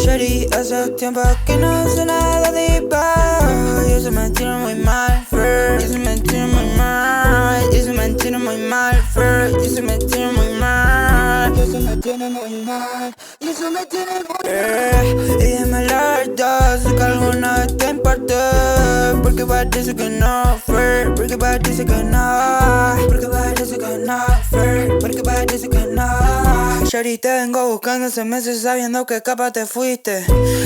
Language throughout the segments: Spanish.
Shorty, hace tiempo que no sé nada de vos. Y eso me tiene muy mal, Fer. Y eso me tiene muy mal. Y eso me tiene muy mal, Fer. Y eso me tiene muy mal. Y eso me tiene muy mal. Y eso me tiene muy mal. Y dime la verdad, sé que alguna vez te importé. Porque parece que no, Fer. Porque parece que no. Porque parece que no, Fer. Porque parece que no. Shorty, te vengo buscando hace meses sabiendo que capaz te fuiste.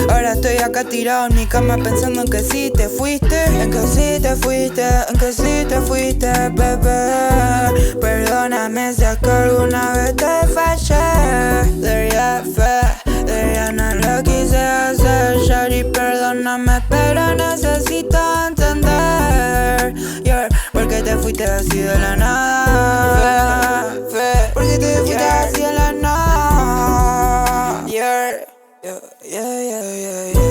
Ahora estoy acá tirado en mi cama pensando en que sí te fuiste. En que sí te fuiste, en que sí te fuiste, bebé. Perdóname si es que alguna vez te fallé. Debería no lo quise hacer. Shorty, perdóname, pero necesito entender. Porque te fuiste así de la nada. Porque te fuiste así de la nada. Yeah, yeah, yeah, yeah, yeah.